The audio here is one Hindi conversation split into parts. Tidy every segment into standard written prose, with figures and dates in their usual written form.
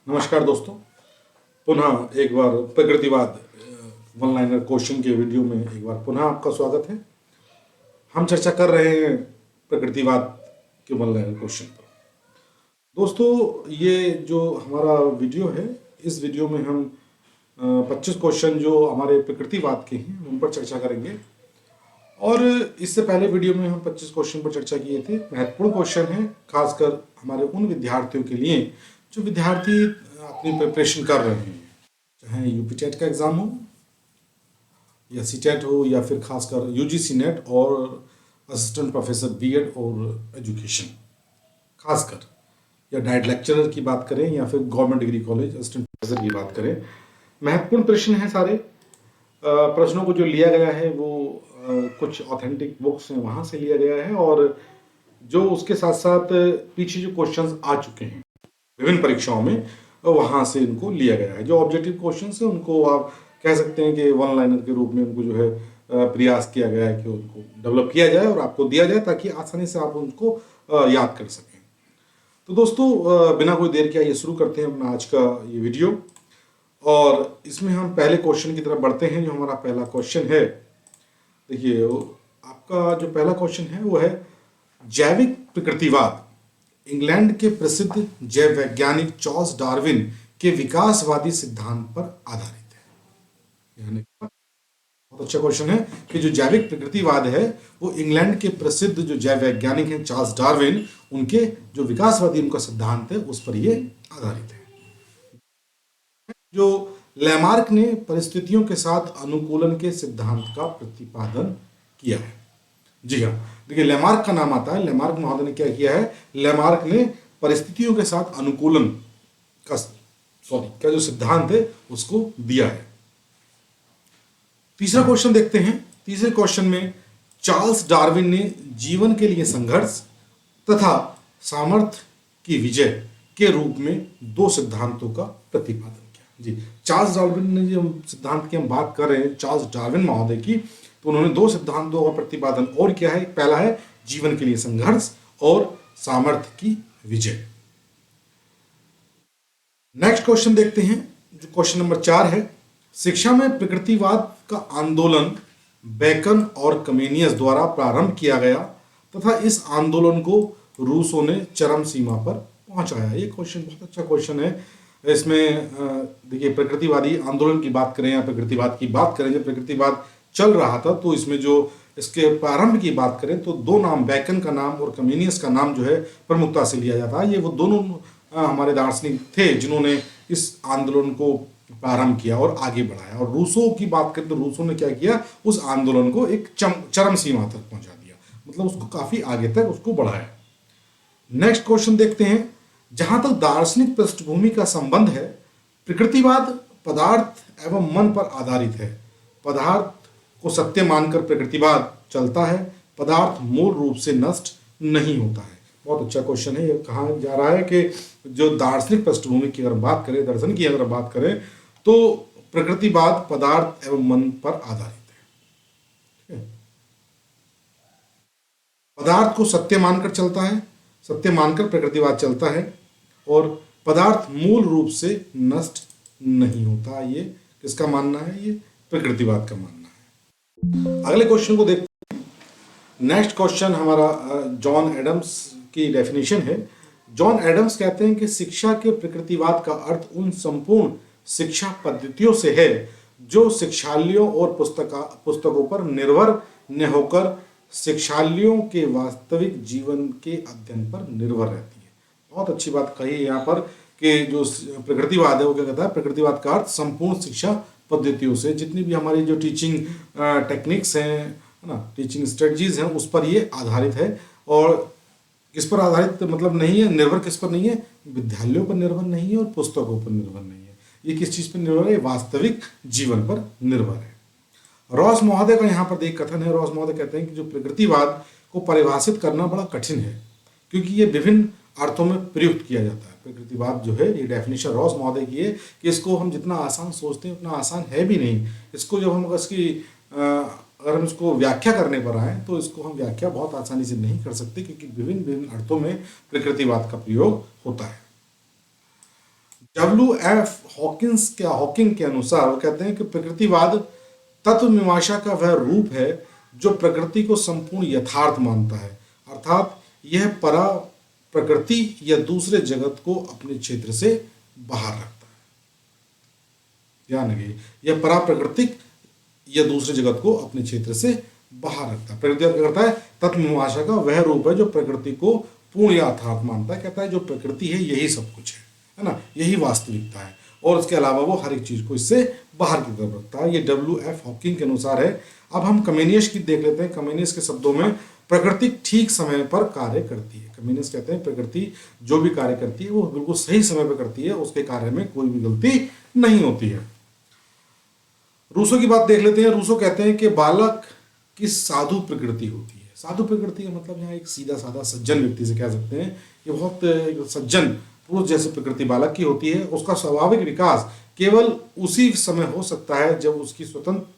नमस्कार दोस्तों, पुनः एक बार प्रकृतिवाद वन लाइनर क्वेश्चन के वीडियो में एक बार पुनः आपका स्वागत है। हम चर्चा कर रहे हैं प्रकृतिवाद के वन लाइनर क्वेश्चन पर। दोस्तों, ये जो हमारा वीडियो है, इस वीडियो में हम 25 क्वेश्चन जो हमारे प्रकृतिवाद के हैं उन पर चर्चा करेंगे। और इससे पहले वीडियो में हम 25 क्वेश्चन पर चर्चा किए थे। महत्वपूर्ण क्वेश्चन है, खासकर हमारे उन विद्यार्थियों के लिए जो विद्यार्थी अपनी प्रिपरेशन कर रहे हैं, चाहे यूपी टेट का एग्ज़ाम हो या सी टेट हो या फिर खासकर यूजीसी नेट और असिस्टेंट प्रोफेसर बीएड और एजुकेशन खासकर, या डाइट लेक्चरर की बात करें या फिर government degree college assistant professor की बात करें। महत्वपूर्ण प्रश्न हैं सारे। प्रश्नों को जो लिया गया है वो कुछ ऑथेंटिक बुक्स हैं वहाँ से लिया गया है, और जो उसके साथ साथ पीछे जो क्वेश्चंस आ चुके हैं विभिन्न परीक्षाओं में वहाँ से इनको लिया गया है। जो ऑब्जेक्टिव क्वेश्चंस हैं उनको आप कह सकते हैं कि वन लाइनर के रूप में उनको जो है प्रयास किया गया है कि उनको डेवलप किया जाए और आपको दिया जाए ताकि आसानी से आप उनको याद कर सकें। तो दोस्तों, बिना कोई देर के आइए शुरू करते हैं अपना आज का ये वीडियो, और इसमें हम पहले क्वेश्चन की तरफ बढ़ते हैं। जो हमारा पहला क्वेश्चन है, देखिए आपका जो पहला क्वेश्चन है वो है जैविक प्रकृतिवाद इंग्लैंड के प्रसिद्ध जैव वैज्ञानिक चार्ल्स डार्विन के विकासवादी सिद्धांत पर आधारित है। यानी बहुत अच्छा क्वेश्चन है कि जो जैविक प्रकृतिवाद है वो इंग्लैंड के प्रसिद्ध जो जैव वैज्ञानिक हैं चार्ल्स डार्विन, उनके जो विकासवादी उनका सिद्धांत है उस पर ये आधारित है। जो लैमार्क ने परिस्थितियों के साथ अनुकूलन के सिद्धांत का प्रतिपादन किया है। जी हाँ, देखिए लैमार्क का नाम आता है। लैमार्क महोदय ने क्या किया है, लैमार्क ने परिस्थितियों के साथ अनुकूलन का जो सिद्धांत है उसको दिया है। तीसरा क्वेश्चन देखते हैं। तीसरे क्वेश्चन में चार्ल्स डार्विन ने जीवन के लिए संघर्ष तथा सामर्थ्य की विजय के रूप में दो सिद्धांतों का प्रतिपादन किया। जी, चार्ल्स डार्विन ने जो सिद्धांत की हम बात कर रहे हैं चार्ल्स डार्विन महोदय की, तो उन्होंने दो सिद्धांतों का प्रतिपादन और किया है। पहला है जीवन के लिए संघर्ष और सामर्थ्य की विजय। नेक्स्ट क्वेश्चन देखते हैं, जो क्वेश्चन नंबर 4 है। शिक्षा में प्रकृतिवाद का आंदोलन बेकन और कमेनियस द्वारा प्रारंभ किया गया तथा इस आंदोलन को रूसों ने चरम सीमा पर पहुंचाया। ये क्वेश्चन बहुत अच्छा क्वेश्चन है। इसमें देखिए प्रकृतिवादी आंदोलन की बात करें या प्रकृतिवाद की बात करें, जब प्रकृतिवाद चल रहा था तो इसमें जो इसके प्रारंभ की बात करें तो दो नाम, बेकन का नाम और कमेनियस का नाम जो है प्रमुखता से लिया जाता है। ये वो दोनों हमारे दार्शनिक थे जिन्होंने इस आंदोलन को प्रारंभ किया और आगे बढ़ाया। और रूसों की बात करें तो रूसों ने क्या किया, उस आंदोलन को एक चरम सीमा तक पहुंचा दिया, मतलब उसको काफी आगे तक उसको बढ़ाया। नेक्स्ट क्वेश्चन देखते हैं। जहां तक दार्शनिक पृष्ठभूमि का संबंध है, प्रकृतिवाद पदार्थ एवं मन पर आधारित है। पदार्थ को सत्य मानकर प्रकृतिवाद चलता है। पदार्थ मूल रूप से नष्ट नहीं होता है। बहुत अच्छा क्वेश्चन है। ये कहा जा रहा है कि जो दार्शनिक पृष्ठभूमि की अगर बात करें, दर्शन की अगर बात करें, तो प्रकृतिवाद पदार्थ एवं मन पर आधारित है। पदार्थ को सत्य मानकर चलता है, सत्य मानकर प्रकृतिवाद चलता है, और पदार्थ मूल रूप से नष्ट नहीं होता। ये किसका मानना है? ये प्रकृतिवाद का मानना है। अगले क्वेश्चन को देखते हैं। नेक्स्ट क्वेश्चन हमारा जॉन एडम्स की डेफिनेशन है। जॉन एडम्स कहते हैं कि शिक्षा के प्रकृतिवाद का अर्थ उन संपूर्ण शिक्षा पद्धतियों से है जो शिक्षालयों और पुस्तकों पर निर्भर न होकर शिक्षालयों के वास्तविक जीवन के अध्ययन पर निर्भर रहती है। बहुत अच्छी बात कही है यहाँ पर कि जो प्रकृतिवाद है वो क्या कहता है, प्रकृतिवाद का अर्थ संपूर्ण शिक्षा पद्धतियों से, जितनी भी हमारी जो टीचिंग टेक्निक्स हैं, है ना, टीचिंग स्ट्रेटजीज हैं, उस पर ये आधारित है। और किस पर आधारित मतलब नहीं है, निर्भर किस पर नहीं है, विद्यालयों पर निर्भर नहीं है और पुस्तकों पर निर्भर नहीं है। ये किस चीज़ पर निर्भर है? वास्तविक जीवन पर निर्भर है। रॉस महोदय का यहाँ पर एक कथन है। रॉस महोदय कहते हैं कि जो प्रकृतिवाद को परिभाषित करना बड़ा कठिन है क्योंकि ये विभिन्न अर्थों में प्रयुक्त किया जाता है। प्रकृतिवाद जो है, ये डेफिनेशन रॉस महोदय की है कि इसको हम जितना आसान सोचते हैं उतना आसान है भी नहीं। इसको जब हम अगर हम इसको व्याख्या करने पर आए तो इसको हम व्याख्या बहुत आसानी से नहीं कर सकते क्योंकि विभिन्न विभिन्न अर्थों में प्रकृतिवाद का प्रयोग होता है। हॉकिंग के अनुसार वो कहते हैं कि प्रकृतिवाद तत्व मीमांसा का वह रूप है जो प्रकृति को संपूर्ण यथार्थ मानता है, अर्थात यह परा प्रकृति या दूसरे जगत को अपने क्षेत्र से बाहर रखता है। ध्यान रखिए, यह परा प्राकृतिक या दूसरे जगत को अपने क्षेत्र से बाहर रखता है। प्रकृति क्या करता है? तत्व मीमांसा का वह रूप है जो प्रकृति को पूर्ण यथार्थ मानता है। कहता है जो प्रकृति है यही सब कुछ है ना, यही वास्तविकता है, और उसके अलावा वो हर एक चीज को इससे बाहर की तरफ रखता है। ये W.F. हॉकिंग के अनुसार है। अब हम कमेनियस की देख लेते हैं। कमेनियस के शब्दों में प्रकृति ठीक समय पर कार्य करती है। कमेनियस कहते हैं प्रकृति जो भी कार्य करती है वो बिल्कुल सही समय पर करती है, उसके कार्य में कोई भी गलती नहीं होती है। रूसो की बात देख लेते हैं। रूसो कहते हैं कि बालक की साधु प्रकृति होती है। साधु प्रकृति का मतलब यहाँ एक सीधा साधा सज्जन व्यक्ति से कह सकते हैं, ये बहुत सज्जन पुरुष जैसी प्रकृति बालक की होती है। उसका स्वाभाविक विकास केवल उसी समय हो सकता है जब उसकी स्वतंत्र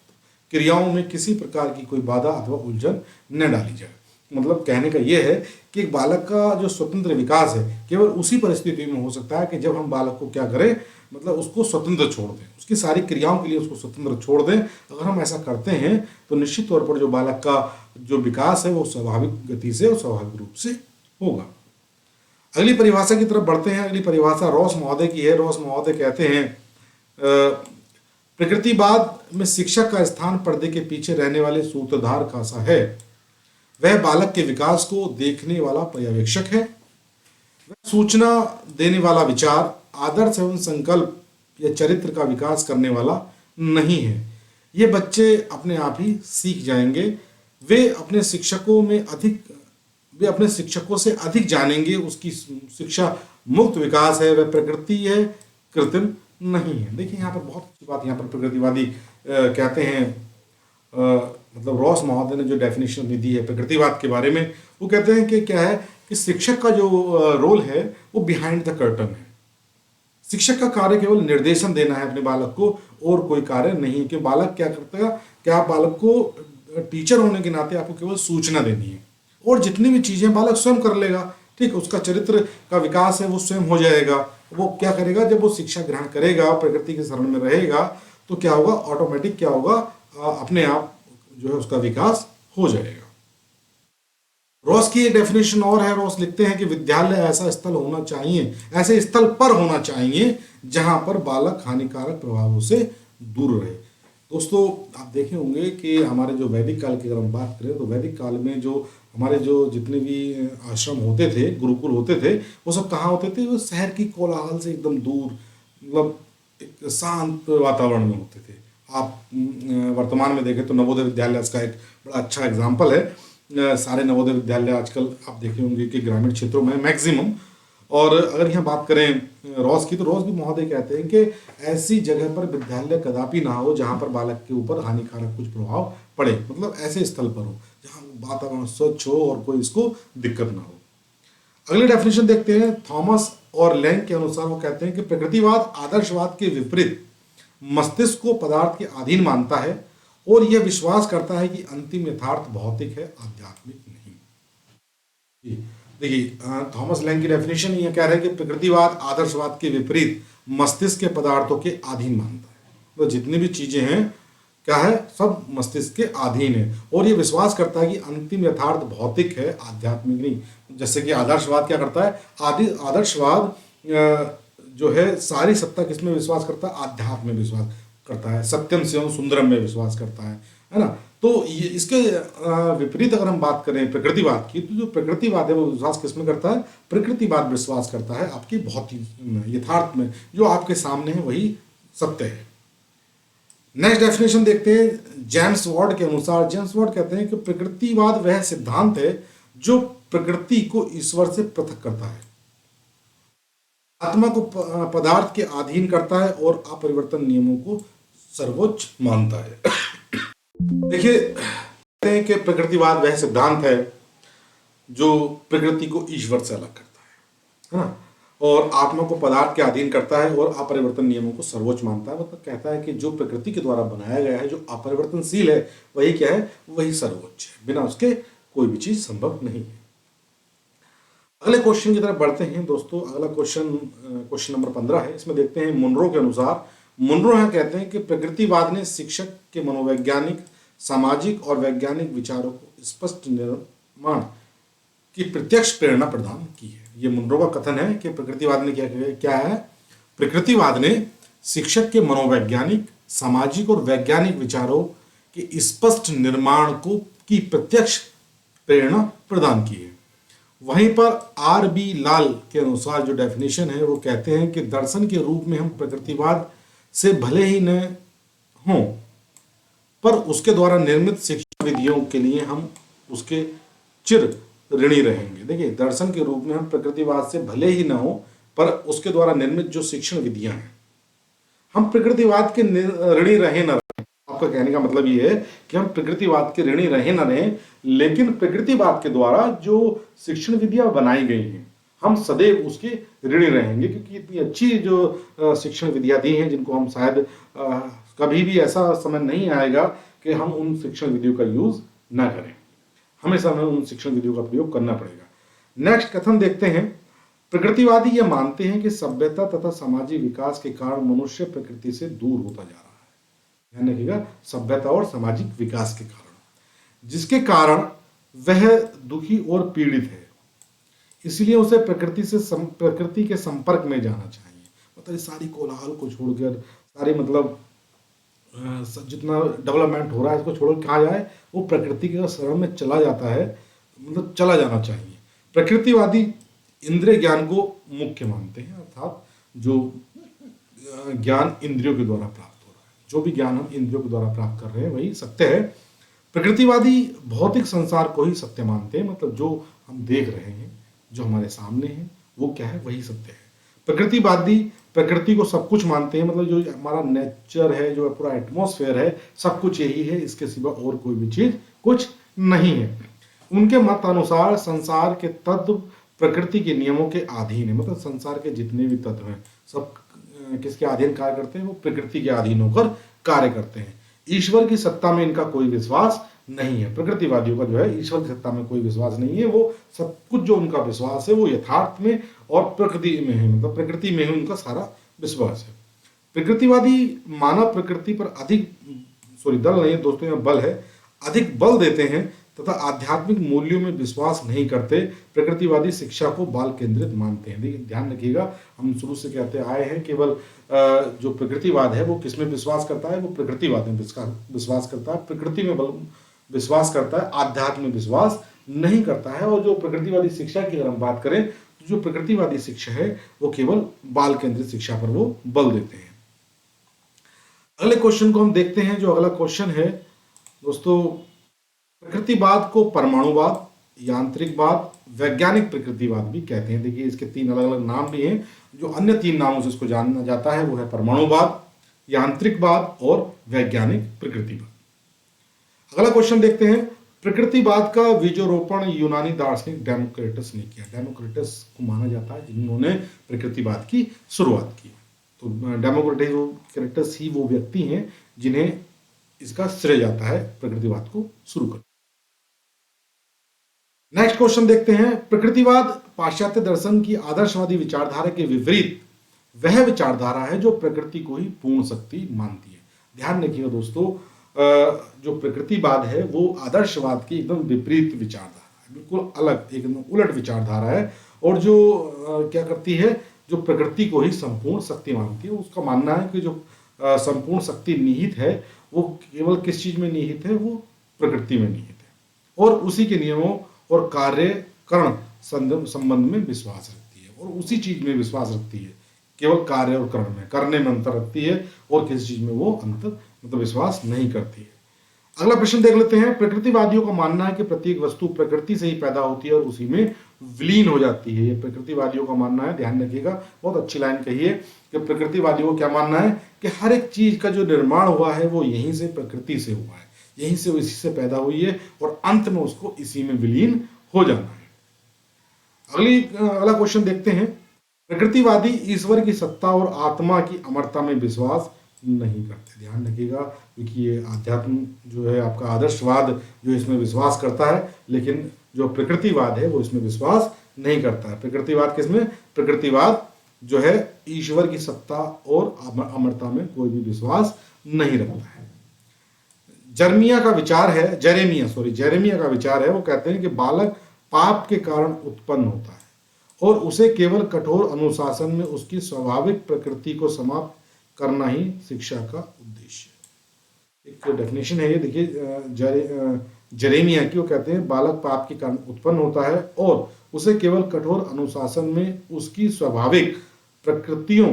क्रियाओं में किसी प्रकार की कोई बाधा अथवा उलझन न डाली जाए। मतलब कहने का यह है कि एक बालक का जो स्वतंत्र विकास है केवल उसी परिस्थिति में हो सकता है कि जब हम बालक को क्या करें, मतलब उसको स्वतंत्र छोड़ दें, उसकी सारी क्रियाओं के लिए उसको स्वतंत्र छोड़ दें। अगर हम ऐसा करते हैं तो निश्चित तौर पर जो बालक का जो विकास है वो स्वाभाविक गति से और स्वाभाविक रूप से होगा। अगली परिभाषा की तरफ बढ़ते हैं। अगली परिभाषा रॉस महोदय की है। रॉस महोदय कहते हैं प्रकृतिवाद में शिक्षक का स्थान पर्दे के पीछे रहने वाले सूत्रधार का सा है। वह बालक के विकास को देखने वाला पर्यवेक्षक है। वह सूचना देने वाला विचार, आदर्श एवं संकल्प या चरित्र का विकास करने वाला नहीं है। ये बच्चे अपने आप ही सीख जाएंगे। वे अपने शिक्षकों से अधिक जानेंगे। उसकी शिक्षा मुक्त विकास है, वह प्रकृति है, कृत्रिम नहीं है। देखिए यहाँ पर बहुत अच्छी बात यहाँ पर प्रकृतिवादी कहते हैं, मतलब रॉस महोदय ने जो डेफिनेशन दी है प्रकृतिवाद के बारे में, वो कहते हैं कि क्या है कि शिक्षक का जो रोल है वो बिहाइंड द कर्टन है। शिक्षक का कार्य केवल निर्देशन देना है अपने बालक को, और कोई कार्य नहीं है। कि बालक क्या करता है, क्या आप बालक को टीचर होने के नाते आपको केवल सूचना देनी है, और जितनी भी चीजें बालक स्वयं कर लेगा। ठीक, उसका चरित्र का विकास है वो स्वयं हो जाएगा। वो क्या करेगा, जब वो शिक्षा ग्रहण करेगा, प्रकृति के शरण में रहेगा, तो क्या होगा, ऑटोमेटिक क्या होगा, अपने आप जो है उसका विकास हो जाएगा। रॉस की एक डेफिनेशन और है। रॉस लिखते हैं कि विद्यालय ऐसा स्थल होना चाहिए, ऐसे स्थल पर होना चाहिए जहां पर बालक हानिकारक प्रभावों से दूर रहे। दोस्तों आप देखे होंगे कि हमारे जो वैदिक काल की अगर हम बात करें तो वैदिक काल में जो हमारे जो जितने भी आश्रम होते थे, गुरुकुल होते थे, वो सब कहाँ होते थे, वो शहर की कोलाहल से एकदम दूर, मतलब एक शांत वातावरण में होते थे। आप वर्तमान में देखें तो नवोदय विद्यालय इसका एक बड़ा अच्छा एग्जाम्पल है। सारे नवोदय विद्यालय आजकल आप देखे होंगे कि ग्रामीण क्षेत्रों में मैक्सिमम। और अगर यहाँ बात करें रॉस की, तो रॉस भी महोदय कहते हैं कि ऐसी जगह पर विद्यालय कदापि ना हो जहाँ पर बालक के ऊपर हानिकारक कुछ प्रभाव पड़े। मतलब ऐसे स्थल पर हो जहाँ वातावरण स्वच्छ हो और कोई इसको दिक्कत ना हो। अगले डेफिनेशन देखते हैं। थॉमस और लैंग के अनुसार वो कहते हैं कि प्रकृतिवाद आदर्शवाद के विपरीत मस्तिष्क को पदार्थ के अधीन मानता है, और यह विश्वास करता है कि अंतिम यथार्थ भौतिक है, आध्यात्मिक नहीं। देखिए थॉमस लैंग की डेफिनेशन ये कह रहा है कि प्रकृतिवाद आदर्शवाद के विपरीत मस्तिष्क के पदार्थों के अधीन मानता है। तो जितनी भी चीजें हैं क्या है, सब मस्तिष्क के अधीन है, और ये विश्वास करता है कि अंतिम यथार्थ भौतिक है, आध्यात्मिक नहीं। जैसे कि आदर्शवाद क्या करता है, आदर्शवाद जो है सारी सत्ता किसमें विश्वास करता है, आध्यात्म में विश्वास करता है, सत्यम शिवम सुंदरम में विश्वास करता है ना। तो ये इसके विपरीत अगर हम बात करें प्रकृतिवाद की, तो जो प्रकृतिवाद है वो विश्वास किसमें करता है, प्रकृतिवाद विश्वास करता है आपकी भौतिक यथार्थ में, जो आपके सामने है वही सत्य है। नेक्स्ट डेफिनेशन देखते हैं जेम्स वार्ड के अनुसार। जेम्स वार्ड कहते हैं कि प्रकृतिवाद वह सिद्धांत है जो प्रकृति को ईश्वर से पृथक करता है, आत्मा को पदार्थ के अधीन करता है, और अपरिवर्तन नियमों को सर्वोच्च मानता है। देखिए कहते हैं कि प्रकृतिवाद वह सिद्धांत है जो प्रकृति को ईश्वर से अलग करता है ना, और आत्मा को पदार्थ के अधीन करता है, और अपरिवर्तन नियमों को सर्वोच्च मानता है। मतलब कहता है कि जो प्रकृति के द्वारा बनाया गया है, जो अपरिवर्तनशील है, वही क्या है, वही सर्वोच्च है, बिना उसके कोई भी चीज संभव नहीं है। अगले क्वेश्चन की तरफ बढ़ते हैं दोस्तों। अगला क्वेश्चन नंबर 15 है। इसमें देखते हैं मुनरो के अनुसार, मुनरो यहाँ कहते हैं कि प्रकृतिवाद ने शिक्षक के मनोवैज्ञानिक, सामाजिक और वैज्ञानिक विचारों को स्पष्ट निर्माण की प्रत्यक्ष प्रेरणा प्रदान की है। ये मुनरो का कथन है कि प्रकृतिवाद ने क्या है, प्रकृतिवाद ने शिक्षक के मनोवैज्ञानिक, सामाजिक और वैज्ञानिक विचारों के स्पष्ट निर्माण को की प्रत्यक्ष प्रेरणा प्रदान की है। वहीं पर R.B. लाल के अनुसार जो डेफिनेशन है वो कहते हैं कि दर्शन के रूप में हम प्रकृतिवाद से भले ही न हों, पर उसके द्वारा निर्मित शिक्षा विधियों के लिए हम उसके चिर ऋणी रहेंगे। देखिए, दर्शन के रूप में हम प्रकृतिवाद से भले ही न हो, पर उसके द्वारा निर्मित जो शिक्षण विधियां हैं, हम प्रकृतिवाद के ऋणी रहे न रहे। आपका कहने का मतलब ये है कि हम प्रकृतिवाद के ऋणी रहे न रहे, लेकिन प्रकृतिवाद के द्वारा जो शिक्षण विधियां बनाई गई हैं, हम सदैव उसके ऋणी रहेंगे, क्योंकि इतनी अच्छी जो शिक्षण विधियां दी हैं, जिनको हम शायद कभी भी ऐसा समय नहीं आएगा कि हम उन शिक्षण विधियों का यूज ना करें। हमेशा हमें उन शिक्षण विधियों का प्रयोग करना पड़ेगा। नेक्स्ट कथन देखते हैं। प्रकृतिवादी ये मानते हैं कि सभ्यता तथा सामाजिक विकास के कारण मनुष्य प्रकृति से दूर होता जा रहा है। ध्यान रखिएगा, सभ्यता और सामाजिक विकास के कारण, जिसके कारण वह दुखी और पीड़ित है, इसलिए उसे प्रकृति के संपर्क में जाना चाहिए। मतलब इस सारी कोलाहल को छोड़कर, सारी मतलब जितना डेवलपमेंट हो रहा है इसको छोड़कर कहाँ जाए, वो प्रकृति के शरण में चला जाता है, मतलब चला जाना चाहिए। प्रकृतिवादी इंद्रिय ज्ञान को मुख्य मानते हैं, अर्थात जो ज्ञान इंद्रियों के द्वारा प्राप्त हो रहा है, जो भी ज्ञान हम इंद्रियों के द्वारा प्राप्त कर रहे हैं वही सत्य है। प्रकृतिवादी भौतिक संसार को ही सत्य मानते हैं, मतलब जो हम देख रहे हैं, जो हमारे सामने है, वो क्या है, वही सत्य है। प्रकृतिवादी प्रकृति को सब कुछ मानते हैं, मतलब जो हमारा नेचर है, जो पूरा एटमॉस्फेयर है, सब कुछ यही है, इसके सिवा और कोई भी चीज कुछ नहीं है। उनके मत अनुसार संसार के तत्व प्रकृति के नियमों के अधीन है, मतलब संसार के जितने भी तत्व हैं सब किसके अधीन कार्य करते हैं, वो प्रकृति के अधीन होकर कार्य करते हैं। ईश्वर की सत्ता में इनका कोई विश्वास नहीं है। प्रकृतिवादियों का जो है ईश्वर की सत्ता में कोई विश्वास नहीं है, वो सब कुछ जो उनका विश्वास है वो यथार्थ में और प्रकृति में है, मतलब प्रकृति में ही उनका सारा विश्वास है। प्रकृतिवादी मानव प्रकृति पर दल नहीं दोस्तों, यहाँ बल है, अधिक बल देते हैं तथा आध्यात्मिक मूल्यों में विश्वास नहीं करते। प्रकृतिवादी शिक्षा को बाल केंद्रित मानते हैं। देखिए, ध्यान रखिएगा, हम शुरू से कहते आए हैं, केवल जो प्रकृतिवाद है वो किसमें विश्वास करता है, वो प्रकृतिवाद में विश्वास करता है, प्रकृति में विश्वास करता है, आध्यात्म में विश्वास नहीं करता है। और जो प्रकृतिवादी शिक्षा की अगर हम बात करें, तो जो प्रकृतिवादी शिक्षा है वो केवल बाल केंद्रित शिक्षा पर वो बल देते हैं। अगले क्वेश्चन को हम देखते हैं। जो अगला क्वेश्चन है दोस्तों, प्रकृतिवाद को परमाणुवाद, यांत्रिकवाद, वैज्ञानिक प्रकृतिवाद भी कहते हैं। देखिए, इसके 3 अलग अलग नाम भी हैं। जो अन्य 3 नामों से इसको जाना जाता है वो है परमाणुवाद, यांत्रिकवाद और वैज्ञानिक प्रकृतिवाद। अगला क्वेश्चन देखते हैं। प्रकृतिवाद का बीजारोपण यूनानी दार्शनिक डेमोक्रिटस ने किया। डेमोक्रिटस को माना जाता है जिन्होंने प्रकृतिवाद की शुरुआत की। तो डेमोक्रिटस ही वो व्यक्ति हैं जिन्हें इसका श्रेय जाता है प्रकृतिवाद को शुरू कर। नेक्स्ट क्वेश्चन देखते हैं। प्रकृतिवाद पाश्चात्य दर्शन की आदर्शवादी विचारधारा के विपरीत वह विचारधारा है जो प्रकृति को ही पूर्ण शक्ति मानती है। ध्यान रखिएगा दोस्तों, जो प्रकृतिवाद है वो आदर्शवाद की एकदम विपरीत विचारधारा है, बिल्कुल अलग, एकदम उलट विचारधारा है। और जो क्या करती है, जो प्रकृति को ही संपूर्ण शक्ति मानती है। उसका मानना है कि जो संपूर्ण शक्ति निहित है वो केवल किस चीज में निहित है, वो प्रकृति में निहित है, और उसी के नियमों और कार्य करण संबंध में विश्वास रखती है, और उसी चीज में विश्वास रखती है, केवल कार्य और करण में, करने में अंतर रखती है, और किसी चीज में वो अंतर मतलब विश्वास नहीं करती है। अगला प्रश्न देख लेते हैं। प्रकृतिवादियों का मानना है कि प्रत्येक वस्तु प्रकृति से ही पैदा होती है और उसी में विलीन हो जाती है। ये प्रकृतिवादियों का मानना है, ध्यान रखिएगा, बहुत अच्छी लाइन कही है कि प्रकृतिवादियों को क्या मानना है कि हर एक चीज का जो निर्माण हुआ है वो यहीं से प्रकृति से हुआ है, यहीं से इसी से पैदा हुई है, और अंत में उसको इसी में विलीन हो जाना है। अगला क्वेश्चन देखते हैं। प्रकृतिवादी ईश्वर की सत्ता और आत्मा की अमरता में विश्वास नहीं करते। ध्यान रखिएगा, क्योंकि ये आध्यात्म जो है आपका आदर्शवाद जो इसमें विश्वास करता है, लेकिन जो प्रकृतिवाद है वो इसमें विश्वास नहीं करता है। प्रकृतिवाद किसमें? प्रकृतिवाद जो है ईश्वर की सत्ता और अमरता में कोई भी विश्वास नहीं रखता है। जेरेमिया का विचार का विचार है, वो कहते हैं कि बालक पाप के कारण उत्पन्न होता है और उसे केवल कठोर अनुशासन में उसकी स्वाभाविक प्रकृति को समाप्त करना ही शिक्षा का उद्देश्य है। एक डेफिनेशन है ये, देखिए जेरेमिया की, वो कहते हैं बालक पाप के कारण उत्पन्न होता है और उसे केवल कठोर अनुशासन में उसकी स्वाभाविक प्रकृतियों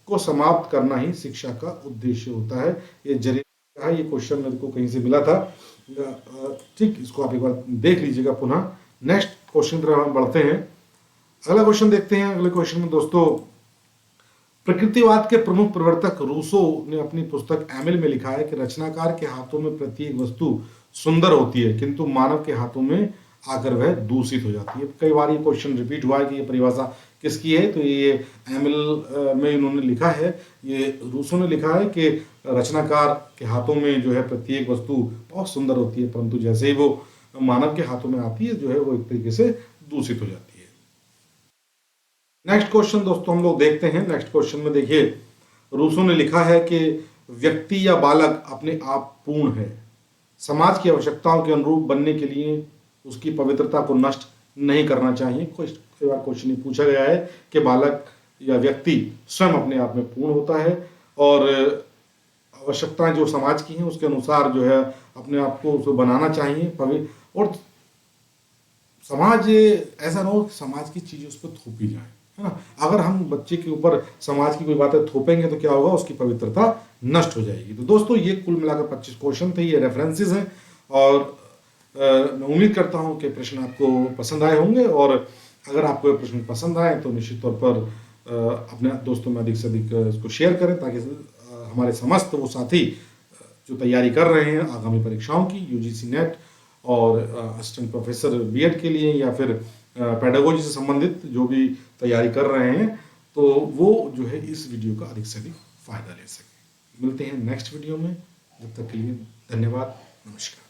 को समाप्त करना ही शिक्षा का उद्देश्य होता है। ये जेरेमिया का, ये क्वेश्चन मेरे को कहीं से मिला था, ठीक, इसको आप एक बार देख लीजिएगा पुनः। नेक्स्ट क्वेश्चन पर हम बढ़ते हैं। अगला क्वेश्चन देखते हैं। अगले क्वेश्चन में दोस्तों, प्रकृतिवाद के प्रमुख प्रवर्तक रूसो ने अपनी पुस्तक एमिल में लिखा है कि रचनाकार के हाथों में प्रत्येक वस्तु सुंदर होती है किंतु मानव के हाथों में आकर वह दूषित हो जाती है। कई बार ये क्वेश्चन रिपीट हुआ है कि ये परिभाषा किसकी है, तो ये एमिल में इन्होंने लिखा है, ये रूसो ने लिखा है कि रचनाकार के हाथों में जो है प्रत्येक वस्तु बहुत सुंदर होती है परंतु जैसे ही वो मानव के हाथों में आती है जो है वो एक तरीके से दूषित हो जाती है। नेक्स्ट क्वेश्चन दोस्तों हम लोग देखते हैं। नेक्स्ट क्वेश्चन में देखिए, रूसो ने लिखा है कि व्यक्ति या बालक अपने आप पूर्ण है, समाज की आवश्यकताओं के अनुरूप बनने के लिए उसकी पवित्रता को नष्ट नहीं करना चाहिए। कई बार क्वेश्चन पूछा गया है कि बालक या व्यक्ति स्वयं अपने आप में पूर्ण होता है और आवश्यकताएं जो समाज की हैं उसके अनुसार जो है अपने आप को उसको बनाना चाहिए। और समाज ऐसा ना हो कि समाज की चीजें उस पर थोपी जाए, है ना। अगर हम बच्चे के ऊपर समाज की कोई बातें थोपेंगे तो क्या होगा, उसकी पवित्रता नष्ट हो जाएगी। तो दोस्तों ये कुल मिलाकर 25 क्वेश्चन थे, ये रेफरेंसेस हैं और मैं उम्मीद करता हूं कि प्रश्न आपको पसंद आए होंगे और अगर आपको ये प्रश्न पसंद आए तो निश्चित तौर पर अपने दोस्तों में अधिक से अधिक इसको शेयर करें ताकि हमारे समस्त वो साथी जो तैयारी कर रहे हैं आगामी परीक्षाओं की, यूजीसी नेट और असिस्टेंट प्रोफेसर बीएड के लिए या फिर पेडागोजी से संबंधित जो भी तैयारी कर रहे हैं, तो वो जो है इस वीडियो का अधिक से अधिक फायदा ले सके। मिलते हैं नेक्स्ट वीडियो में, जब तक के लिए धन्यवाद, नमस्कार।